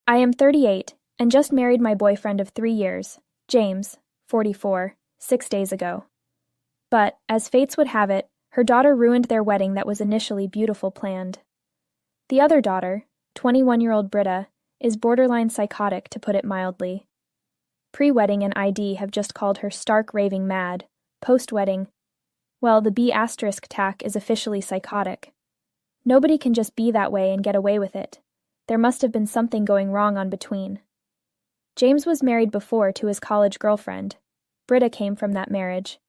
I am 38 and just married my boyfriend of 3 years, James, 44, 6 days ago. But, as fates would have it, her daughter ruined their wedding that was initially beautiful planned. The other daughter, 21-year-old Britta, is borderline psychotic, to put it mildly. Pre-wedding and ID have just called her stark raving mad. Post-wedding, well, the B** tack is officially psychotic. Nobody can just be that way and get away with it. There must have been something going wrong on between. James was married before to his college girlfriend. Britta came from that marriage.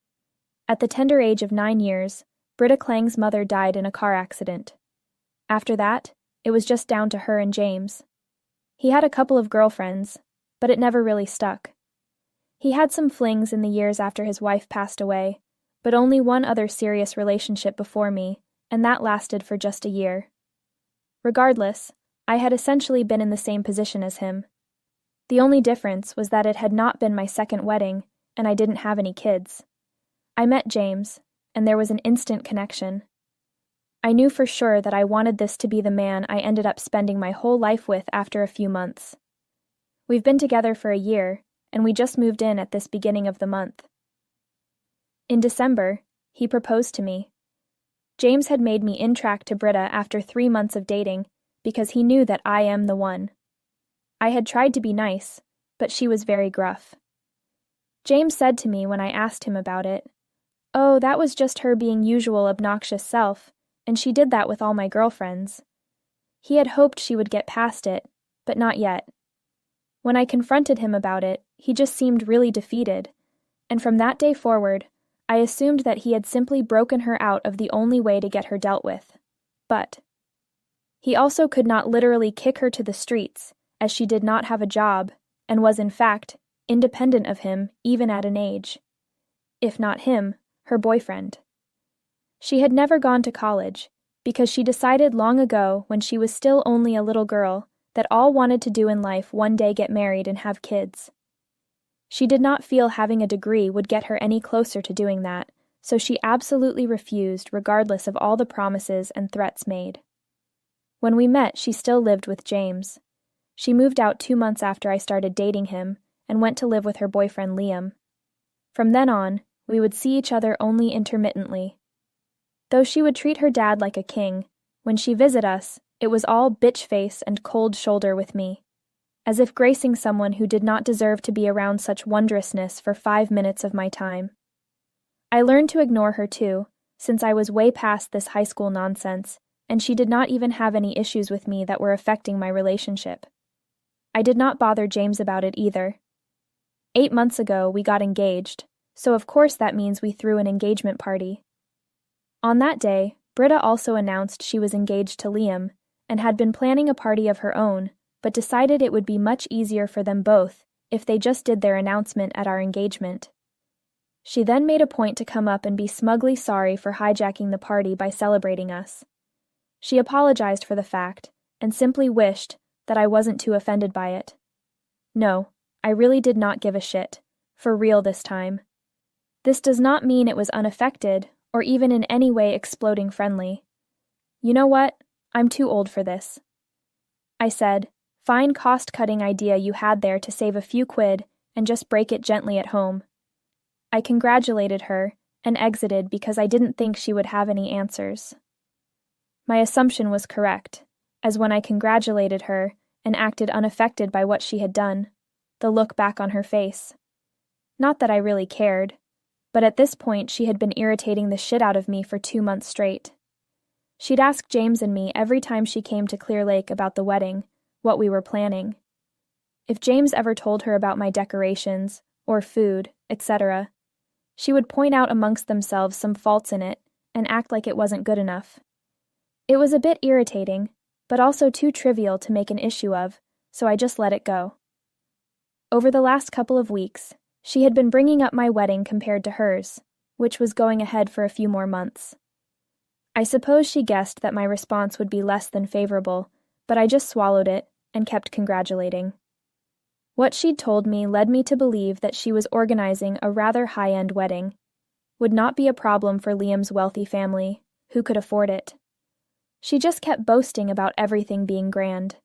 At the tender age of 9 years, Britta Klang's mother died in a car accident. After that, it was just down to her and James. He had a couple of girlfriends, but it never really stuck. He had some flings in the years after his wife passed away, but only one other serious relationship before me, and that lasted for just a year. Regardless, I had essentially been in the same position as him. The only difference was that it had not been my second wedding, and I didn't have any kids. I met James, and there was an instant connection. I knew for sure that I wanted this to be the man I ended up spending my whole life with after a few months. We've been together for a year, and we just moved in at this beginning of the month. In December, he proposed to me. James had made me in-track to Britta after 3 months of dating because he knew that I am the one. I had tried to be nice, but she was very gruff. James said to me when I asked him about it, "Oh, that was just her being usual obnoxious self, and she did that with all my girlfriends." He had hoped she would get past it, but not yet. When I confronted him about it, he just seemed really defeated, and from that day forward, I assumed that he had simply broken her out of the only way to get her dealt with. But he also could not literally kick her to the streets, as she did not have a job, and was in fact independent of him even at an age. If not him, her boyfriend. She had never gone to college, because she decided long ago, when she was still only a little girl, that all wanted to do in life one day get married and have kids. She did not feel having a degree would get her any closer to doing that, so she absolutely refused regardless of all the promises and threats made. When we met, she still lived with James. She moved out 2 months after I started dating him and went to live with her boyfriend Liam. From then on, we would see each other only intermittently. Though she would treat her dad like a king, when she visited us, it was all bitch face and cold shoulder with me, as if gracing someone who did not deserve to be around such wondrousness for 5 minutes of my time. I learned to ignore her too, since I was way past this high school nonsense, and she did not even have any issues with me that were affecting my relationship. I did not bother James about it either. 8 months ago, we got engaged, so of course that means we threw an engagement party. On that day, Britta also announced she was engaged to Liam, and had been planning a party of her own, but decided it would be much easier for them both if they just did their announcement at our engagement. She then made a point to come up and be smugly sorry for hijacking the party by celebrating us. She apologized for the fact, and simply wished that I wasn't too offended by it. No, I really did not give a shit, for real this time. This does not mean it was unaffected, or even in any way exploding friendly. You know what? I'm too old for this. I said, "Fine cost-cutting idea you had there to save a few quid and just break it gently at home." I congratulated her and exited because I didn't think she would have any answers. My assumption was correct, as when I congratulated her and acted unaffected by what she had done, the look back on her face. Not that I really cared, but at this point she had been irritating the shit out of me for 2 months straight. She'd ask James and me every time she came to Clear Lake about the wedding, what we were planning. If James ever told her about my decorations, or food, etc., she would point out amongst themselves some faults in it and act like it wasn't good enough. It was a bit irritating, but also too trivial to make an issue of, so I just let it go. Over the last couple of weeks, she had been bringing up my wedding compared to hers, which was going ahead for a few more months. I suppose she guessed that my response would be less than favorable, but I just swallowed it and kept congratulating. What she'd told me led me to believe that she was organizing a rather high-end wedding. Would not be a problem for Liam's wealthy family, who could afford it. She just kept boasting about everything being grand.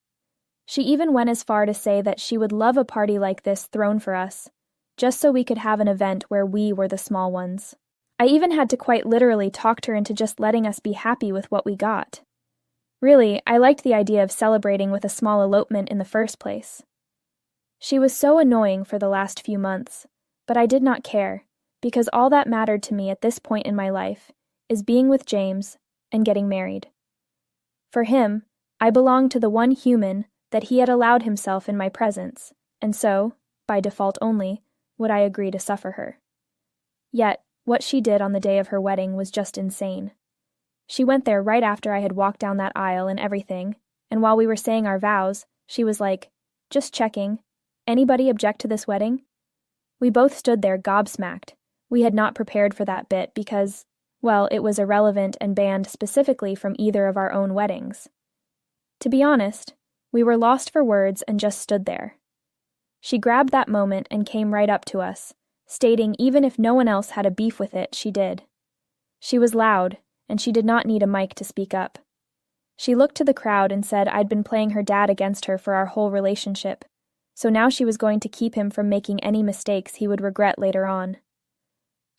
She even went as far to say that she would love a party like this thrown for us, just so we could have an event where we were the small ones. I even had to quite literally talk her into just letting us be happy with what we got. Really, I liked the idea of celebrating with a small elopement in the first place. She was so annoying for the last few months, but I did not care, because all that mattered to me at this point in my life is being with James and getting married. For him, I belonged to the one human that he had allowed himself in my presence, and so, by default only, would I agree to suffer her. Yet, what she did on the day of her wedding was just insane. She went there right after I had walked down that aisle and everything, and while we were saying our vows, she was like, "Just checking. Anybody object to this wedding?" We both stood there gobsmacked. We had not prepared for that bit because, well, it was irrelevant and banned specifically from either of our own weddings. To be honest, we were lost for words and just stood there. She grabbed that moment and came right up to us, stating even if no one else had a beef with it, she did. She was loud, and she did not need a mic to speak up. She looked to the crowd and said I'd been playing her dad against her for our whole relationship, so now she was going to keep him from making any mistakes he would regret later on.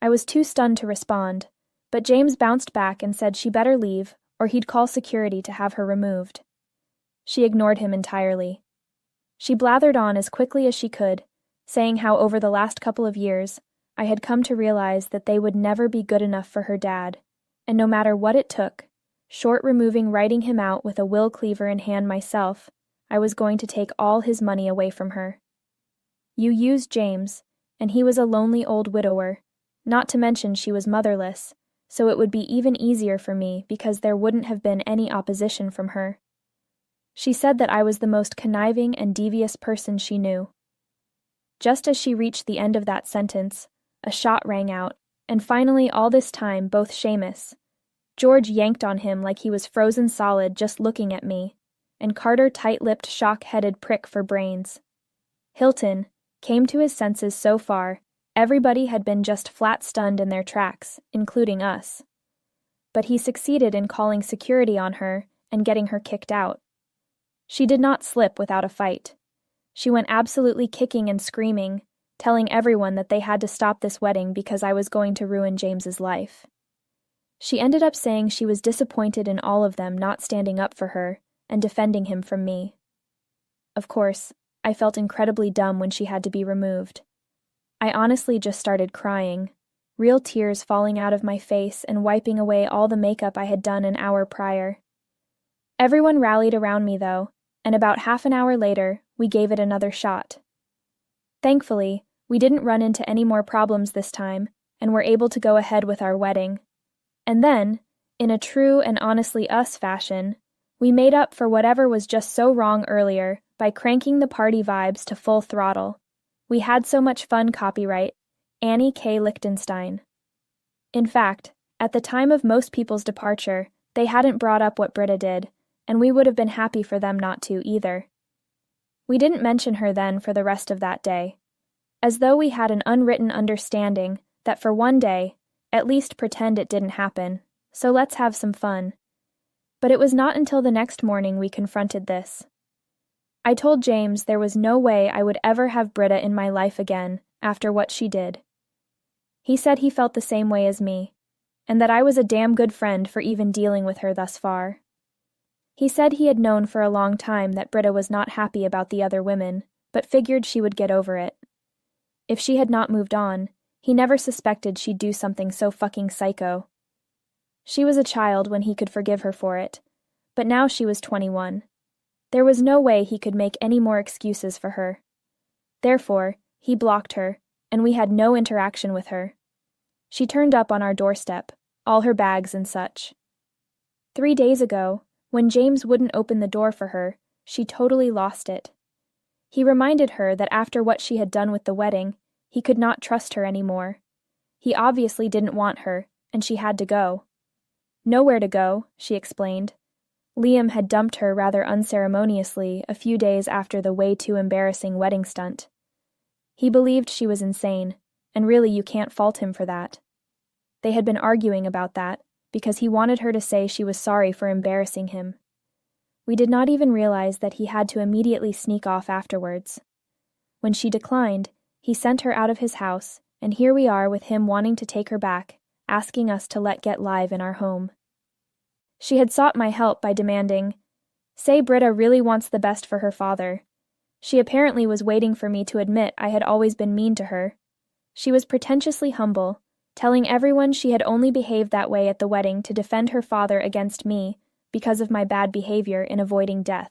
I was too stunned to respond, but James bounced back and said she better leave or he'd call security to have her removed. She ignored him entirely. She blathered on as quickly as she could, saying how over the last couple of years, I had come to realize that they would never be good enough for her dad, and no matter what it took, short removing writing him out with a will cleaver in hand myself, I was going to take all his money away from her. You used James, and he was a lonely old widower, not to mention she was motherless, so it would be even easier for me because there wouldn't have been any opposition from her. She said that I was the most conniving and devious person she knew. Just as she reached the end of that sentence, a shot rang out, and finally all this time both Seamus, George yanked on him like he was frozen solid just looking at me, and Carter tight-lipped shock-headed prick for brains. Hilton came to his senses so far, everybody had been just flat stunned in their tracks, including us. But he succeeded in calling security on her and getting her kicked out. She did not slip without a fight. She went absolutely kicking and screaming, telling everyone that they had to stop this wedding because I was going to ruin James's life. She ended up saying she was disappointed in all of them not standing up for her and defending him from me. Of course, I felt incredibly dumb when she had to be removed. I honestly just started crying, real tears falling out of my face and wiping away all the makeup I had done an hour prior. Everyone rallied around me, though, and about half an hour later, we gave it another shot. Thankfully, we didn't run into any more problems this time, and were able to go ahead with our wedding. And then, in a true and honestly us fashion, we made up for whatever was just so wrong earlier by cranking the party vibes to full throttle. We had so much fun. Copyright Annie K. Lichtenstein. In fact, at the time of most people's departure, they hadn't brought up what Britta did, and we would have been happy for them not to either. We didn't mention her then for the rest of that day, as though we had an unwritten understanding that for one day, at least pretend it didn't happen, so let's have some fun. But it was not until the next morning we confronted this. I told James there was no way I would ever have Britta in my life again after what she did. He said he felt the same way as me, and that I was a damn good friend for even dealing with her thus far. He said he had known for a long time that Britta was not happy about the other women, but figured she would get over it. If she had not moved on, he never suspected she'd do something so fucking psycho. She was a child when he could forgive her for it, but now she was 21. There was no way he could make any more excuses for her. Therefore, he blocked her, and we had no interaction with her. She turned up on our doorstep, all her bags and such. 3 days ago, when James wouldn't open the door for her, she totally lost it. He reminded her that after what she had done with the wedding, he could not trust her anymore. He obviously didn't want her, and she had to go. Nowhere to go, she explained. Liam had dumped her rather unceremoniously a few days after the way too embarrassing wedding stunt. He believed she was insane, and really you can't fault him for that. They had been arguing about that, because he wanted her to say she was sorry for embarrassing him. We did not even realize that he had to immediately sneak off afterwards. When she declined, he sent her out of his house, and here we are with him wanting to take her back, asking us to let get live in our home. She had sought my help by demanding, "Say Britta really wants the best for her father." She apparently was waiting for me to admit I had always been mean to her. She was pretentiously humble, telling everyone she had only behaved that way at the wedding to defend her father against me because of my bad behavior in avoiding death.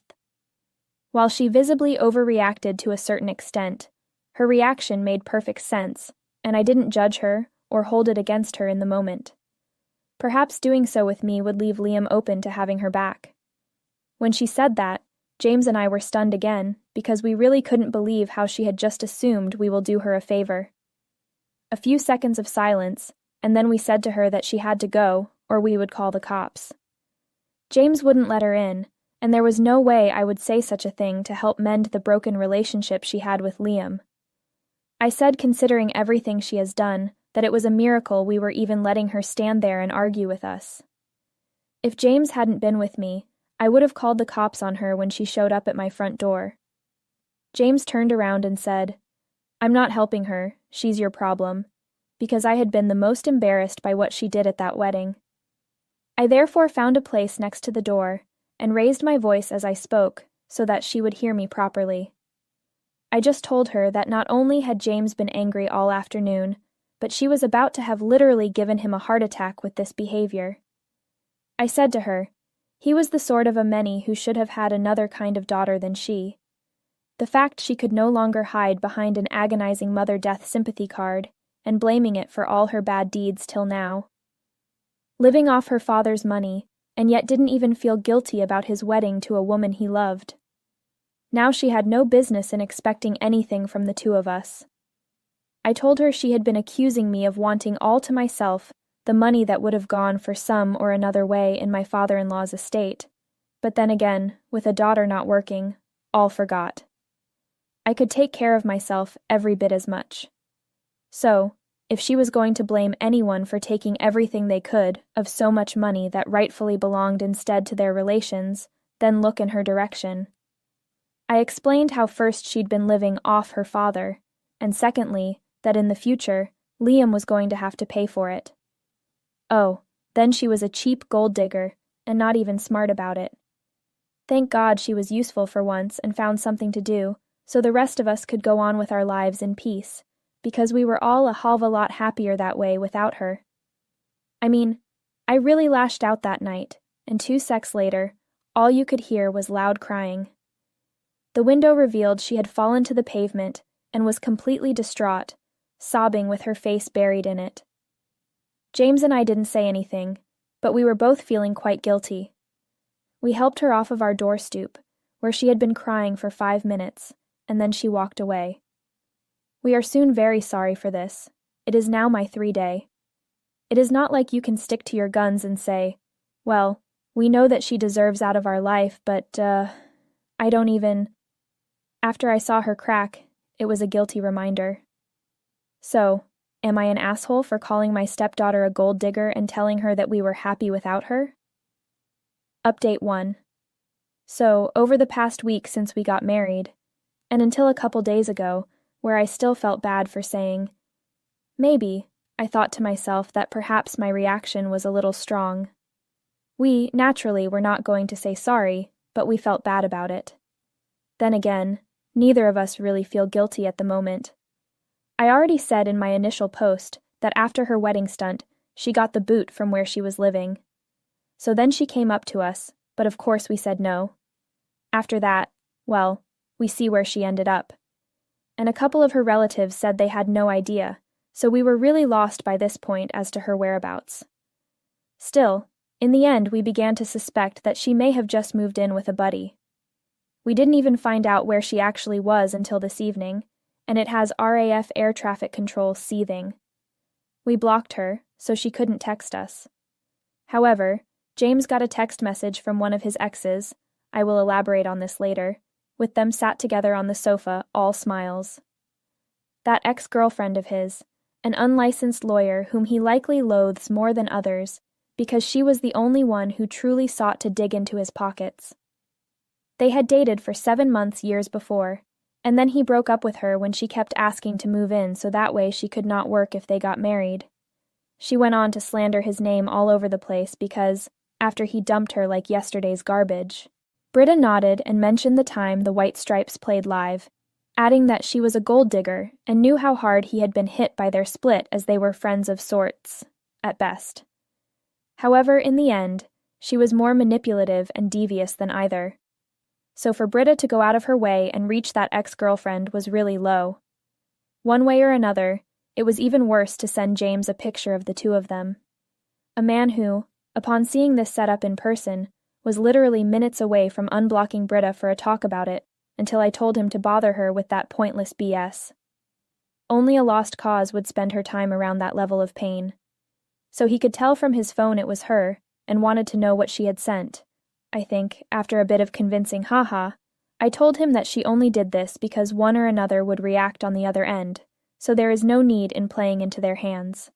While she visibly overreacted to a certain extent, her reaction made perfect sense, and I didn't judge her or hold it against her in the moment. Perhaps doing so with me would leave Liam open to having her back. When she said that, James and I were stunned again because we really couldn't believe how she had just assumed we will do her a favor. A few seconds of silence, and then we said to her that she had to go, or we would call the cops. James wouldn't let her in, and there was no way I would say such a thing to help mend the broken relationship she had with Liam. I said, considering everything she has done, that it was a miracle we were even letting her stand there and argue with us. If James hadn't been with me, I would have called the cops on her when she showed up at my front door. James turned around and said, "I'm not helping her, she's your problem," because I had been the most embarrassed by what she did at that wedding. I therefore found a place next to the door and raised my voice as I spoke so that she would hear me properly. I just told her that not only had James been angry all afternoon, but she was about to have literally given him a heart attack with this behavior. I said to her, he was the sort of a many who should have had another kind of daughter than she. The fact she could no longer hide behind an agonizing mother-death sympathy card and blaming it for all her bad deeds till now. Living off her father's money, and yet didn't even feel guilty about his wedding to a woman he loved. Now she had no business in expecting anything from the two of us. I told her she had been accusing me of wanting all to myself the money that would have gone for some or another way in my father-in-law's estate, but then again, with a daughter not working, all forgot. I could take care of myself every bit as much. So, if she was going to blame anyone for taking everything they could of so much money that rightfully belonged instead to their relations, then look in her direction. I explained how first she'd been living off her father, and secondly, that in the future, Liam was going to have to pay for it. Oh, then she was a cheap gold digger, and not even smart about it. Thank God she was useful for once and found something to do, so the rest of us could go on with our lives in peace, because we were all a hell of a lot happier that way without her. I mean, I really lashed out that night, and 2 seconds later, all you could hear was loud crying. The window revealed she had fallen to the pavement and was completely distraught, sobbing with her face buried in it. James and I didn't say anything, but we were both feeling quite guilty. We helped her off of our door stoop, where she had been crying for 5 minutes, and then she walked away. We are soon very sorry for this. It is now my 3-day. It is not like you can stick to your guns and say, well, we know that she deserves out of our life, but, I don't even... After I saw her crack, it was a guilty reminder. So, am I an asshole for calling my stepdaughter a gold digger and telling her that we were happy without her? Update 1. So, over the past week since we got married, and until a couple days ago, where I still felt bad for saying, maybe, I thought to myself that perhaps my reaction was a little strong. We, naturally, were not going to say sorry, but we felt bad about it. Then again, neither of us really feel guilty at the moment. I already said in my initial post that after her wedding stunt, she got the boot from where she was living. So then she came up to us, but of course we said no. After that, well, we see where she ended up. And a couple of her relatives said they had no idea, so we were really lost by this point as to her whereabouts. Still, in the end we began to suspect that she may have just moved in with a buddy. We didn't even find out where she actually was until this evening, and it has RAF air traffic control seething. We blocked her, so she couldn't text us. However, James got a text message from one of his exes, I will elaborate on this later, with them sat together on the sofa, all smiles. That ex-girlfriend of his, an unlicensed lawyer whom he likely loathes more than others, because she was the only one who truly sought to dig into his pockets. They had dated for 7 months years before, and then he broke up with her when she kept asking to move in so that way she could not work if they got married. She went on to slander his name all over the place because, after he dumped her like yesterday's garbage. Britta nodded and mentioned the time the White Stripes played live, adding that she was a gold digger and knew how hard he had been hit by their split as they were friends of sorts, at best. However, in the end, she was more manipulative and devious than either. So for Britta to go out of her way and reach that ex-girlfriend was really low. One way or another, it was even worse to send James a picture of the two of them. A man who, upon seeing this setup in person, was literally minutes away from unblocking Britta for a talk about it, until I told him to bother her with that pointless BS. Only a lost cause would spend her time around that level of pain. So he could tell from his phone it was her, and wanted to know what she had sent. I think, after a bit of convincing haha, I told him that she only did this because one or another would react on the other end, so there is no need in playing into their hands.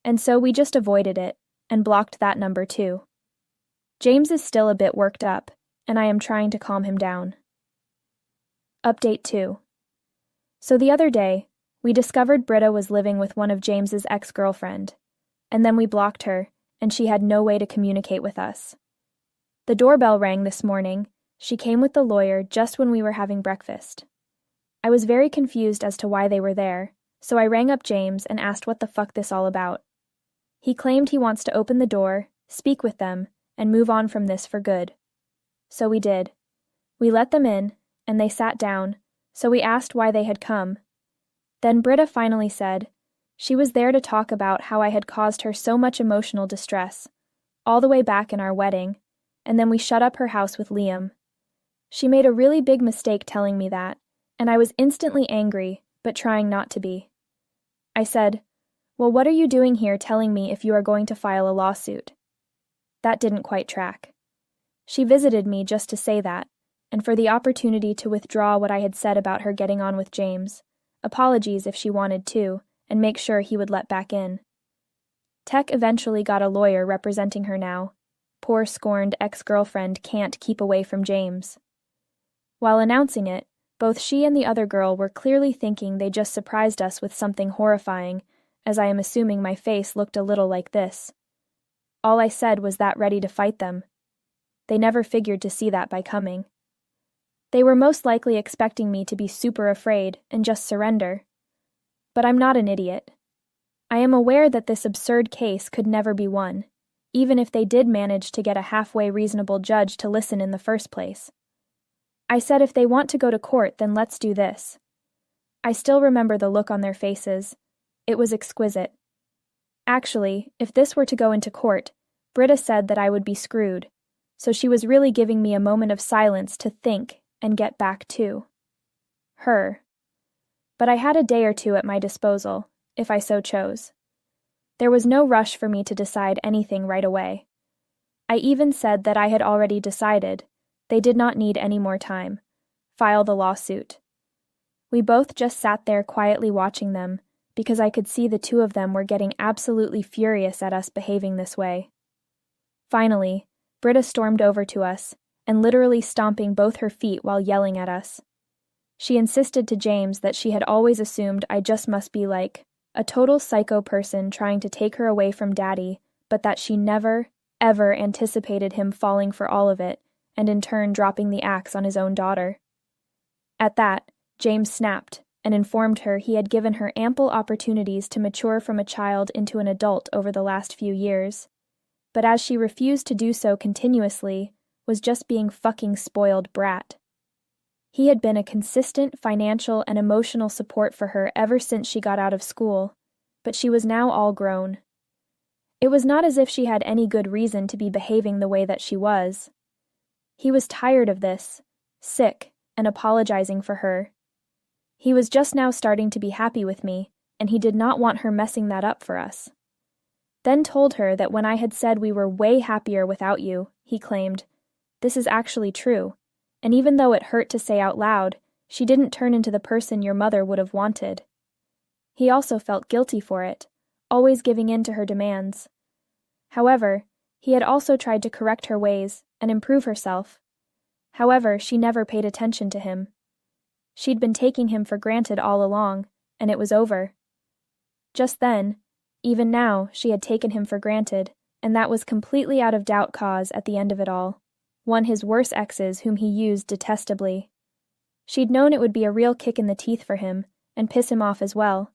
And so we just avoided it, and blocked that number too. James is still a bit worked up, and I am trying to calm him down. Update 2. So the other day, we discovered Britta was living with one of James's ex-girlfriend, and then we blocked her, and she had no way to communicate with us. The doorbell rang this morning. She came with the lawyer just when we were having breakfast. I was very confused as to why they were there, so I rang up James and asked what the fuck this all about. He claimed he wants to open the door, speak with them, and move on from this for good. So we did. We let them in, and they sat down, so we asked why they had come. Then Britta finally said she was there to talk about how I had caused her so much emotional distress, all the way back in our wedding, and then we shut up her house with Liam. She made a really big mistake telling me that, and I was instantly angry, but trying not to be. I said, "Well, what are you doing here telling me if you are going to file a lawsuit?" That didn't quite track. She visited me just to say that, and for the opportunity to withdraw what I had said about her getting on with James, apologies if she wanted to, and make sure he would let back in. Tech eventually got a lawyer representing her now. Poor scorned ex-girlfriend can't keep away from James. While announcing it, both she and the other girl were clearly thinking they just surprised us with something horrifying, as I am assuming my face looked a little like this. All I said was that ready to fight them. They never figured to see that by coming. They were most likely expecting me to be super afraid and just surrender. But I'm not an idiot. I am aware that this absurd case could never be won, even if they did manage to get a halfway reasonable judge to listen in the first place. I said if they want to go to court, then let's do this. I still remember the look on their faces. It was exquisite. Actually, if this were to go into court, Britta said that I would be screwed, so she was really giving me a moment of silence to think and get back to her. But I had a day or two at my disposal, if I so chose. There was no rush for me to decide anything right away. I even said that I had already decided. They did not need any more time. File the lawsuit. We both just sat there quietly watching them, because I could see the two of them were getting absolutely furious at us behaving this way. Finally, Britta stormed over to us, and literally stomping both her feet while yelling at us. She insisted to James that she had always assumed I just must be like a total psycho person trying to take her away from Daddy, but that she never, ever anticipated him falling for all of it, and in turn dropping the axe on his own daughter. At that, James snapped, and informed her he had given her ample opportunities to mature from a child into an adult over the last few years. But as she refused to do so continuously, was just being fucking spoiled brat. He had been a consistent financial and emotional support for her ever since she got out of school, but she was now all grown. It was not as if she had any good reason to be behaving the way that she was. He was tired of this, sick, and apologizing for her. He was just now starting to be happy with me, and he did not want her messing that up for us. Then told her that when I had said we were way happier without you, he claimed, "This is actually true, and even though it hurt to say out loud, she didn't turn into the person your mother would have wanted." He also felt guilty for it, always giving in to her demands. However, he had also tried to correct her ways and improve herself. However, she never paid attention to him. She'd been taking him for granted all along, and it was over. Just then, even now, she had taken him for granted, and that was completely out of doubt cause at the end of it all. One his worst exes whom he used detestably. She'd known it would be a real kick in the teeth for him, and piss him off as well.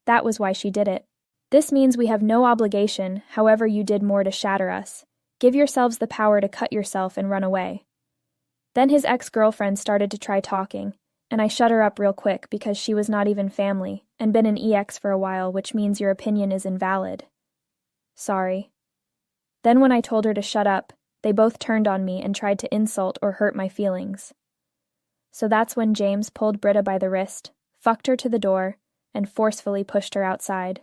That was why she did it. This means we have no obligation, however you did more to shatter us. Give yourselves the power to cut yourself and run away. Then his ex-girlfriend started to try talking, and I shut her up real quick because she was not even family, and been an EX for a while, which means your opinion is invalid. Sorry. Then when I told her to shut up, they both turned on me and tried to insult or hurt my feelings. So that's when James pulled Britta by the wrist, fucked her to the door, and forcefully pushed her outside.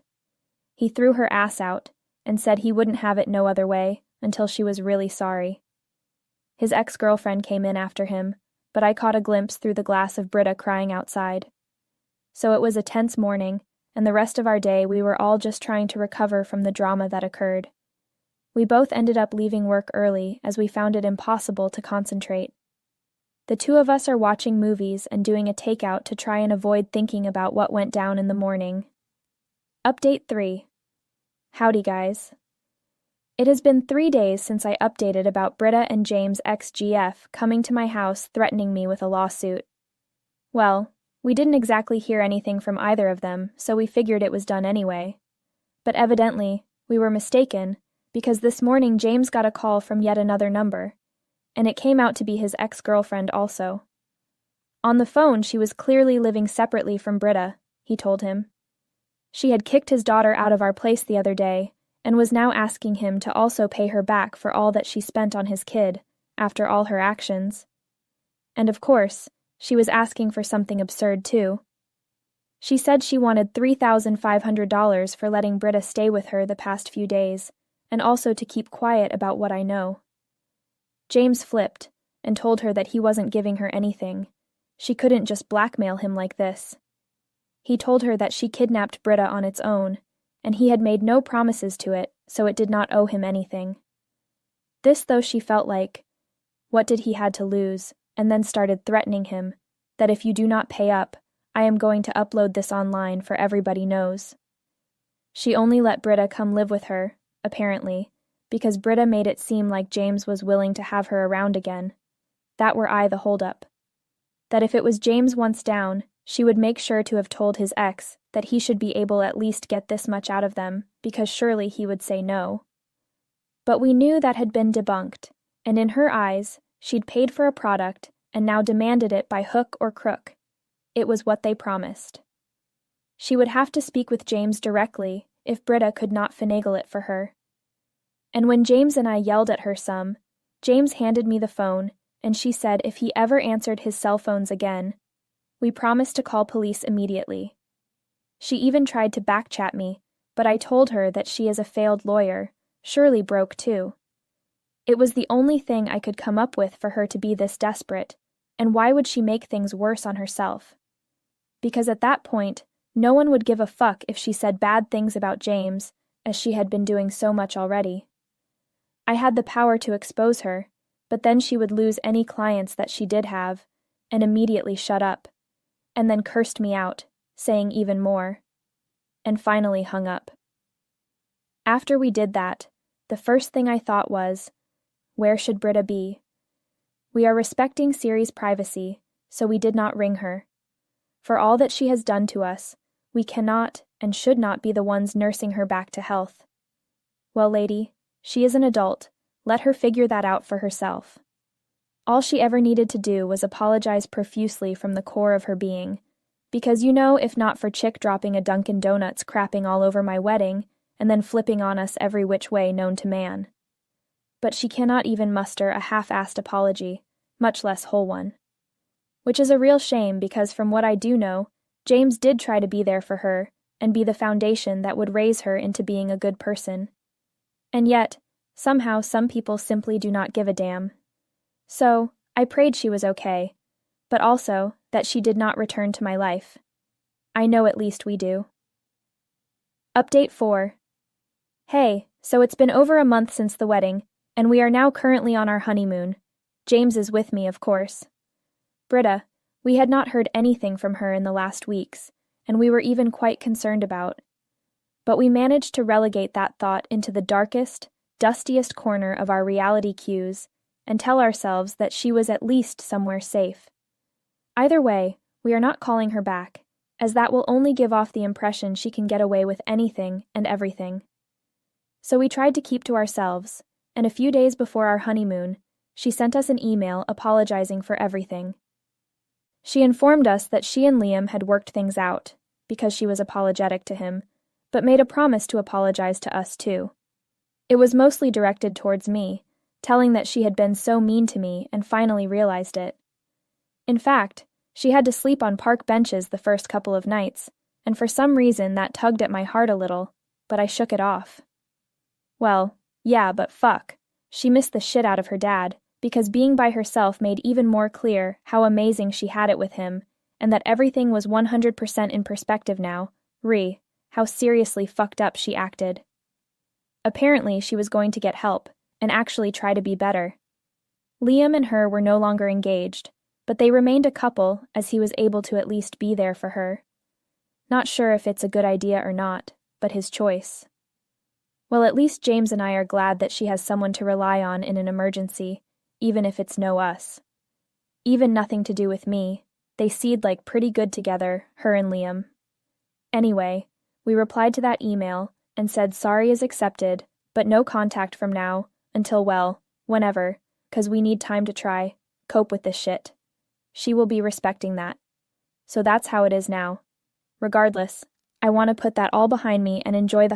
He threw her ass out, and said he wouldn't have it no other way, until she was really sorry. His ex-girlfriend came in after him, but I caught a glimpse through the glass of Britta crying outside. So it was a tense morning, and the rest of our day we were all just trying to recover from the drama that occurred. We both ended up leaving work early as we found it impossible to concentrate. The two of us are watching movies and doing a takeout to try and avoid thinking about what went down in the morning. Update 3. Howdy, guys. It has been 3 days since I updated about Britta and James' ex-GF coming to my house threatening me with a lawsuit. Well, we didn't exactly hear anything from either of them, so we figured it was done anyway. But evidently, we were mistaken, because this morning James got a call from yet another number, and it came out to be his ex-girlfriend also. On the phone, she was clearly living separately from Britta, he told him. She had kicked his daughter out of our place the other day, and was now asking him to also pay her back for all that she spent on his kid, after all her actions. And of course, she was asking for something absurd too. She said she wanted $3,500 for letting Britta stay with her the past few days, and also to keep quiet about what I know. James flipped, and told her that he wasn't giving her anything. She couldn't just blackmail him like this. He told her that she kidnapped Britta on its own, and he had made no promises to it, so it did not owe him anything. This though she felt like, what did he had to lose, and then started threatening him, that if you do not pay up, I am going to upload this online for everybody knows. She only let Britta come live with her, apparently, because Britta made it seem like James was willing to have her around again. That were the holdup. That if it was James once down, she would make sure to have told his ex that he should be able at least get this much out of them, because surely he would say no. But we knew that had been debunked, and in her eyes, she'd paid for a product and now demanded it by hook or crook. It was what they promised. She would have to speak with James directly if Britta could not finagle it for her. And when James and I yelled at her some, James handed me the phone, and she said if he ever answered his cell phones again, we promised to call police immediately. She even tried to backchat me, but I told her that she is a failed lawyer, surely broke too. It was the only thing I could come up with for her to be this desperate, and why would she make things worse on herself? Because at that point, no one would give a fuck if she said bad things about James, as she had been doing so much already. I had the power to expose her, but then she would lose any clients that she did have, and immediately shut up, and then cursed me out, saying even more, and finally hung up. After we did that, the first thing I thought was, where should Britta be? We are respecting Siri's privacy, so we did not ring her. For all that she has done to us, we cannot and should not be the ones nursing her back to health. Well, lady, she is an adult. Let her figure that out for herself. All she ever needed to do was apologize profusely from the core of her being, because if not for Chick dropping a Dunkin' Donuts crapping all over my wedding and then flipping on us every which way known to man. But she cannot even muster a half-assed apology, much less whole one. Which is a real shame because from what I do know, James did try to be there for her and be the foundation that would raise her into being a good person. And yet, somehow some people simply do not give a damn. So, I prayed she was okay, but also that she did not return to my life. I know at least we do. Update 4. Hey, so it's been over a month since the wedding, and we are now currently on our honeymoon. James is with me, of course. Britta, we had not heard anything from her in the last weeks, and we were even quite concerned about. But we managed to relegate that thought into the darkest, dustiest corner of our reality queues and tell ourselves that she was at least somewhere safe. Either way, we are not calling her back, as that will only give off the impression she can get away with anything and everything. So we tried to keep to ourselves, and a few days before our honeymoon, she sent us an email apologizing for everything. She informed us that she and Liam had worked things out, because she was apologetic to him, but made a promise to apologize to us too. It was mostly directed towards me, telling that she had been so mean to me and finally realized it. In fact, she had to sleep on park benches the first couple of nights, and for some reason that tugged at my heart a little, but I shook it off. Well, yeah, but fuck. She missed the shit out of her dad, because being by herself made even more clear how amazing she had it with him, and that everything was 100% in perspective now, how seriously fucked up she acted. Apparently she was going to get help, and actually try to be better. Liam and her were no longer engaged, but they remained a couple as he was able to at least be there for her. Not sure if it's a good idea or not, but his choice. Well, at least James and I are glad that she has someone to rely on in an emergency, even if it's no us. Even nothing to do with me, they seemed like pretty good together, her and Liam. Anyway, we replied to that email and said sorry is accepted, but no contact from now, until well, whenever, 'cause we need time to cope with this shit. She will be respecting that. So that's how it is now. Regardless, I want to put that all behind me and enjoy the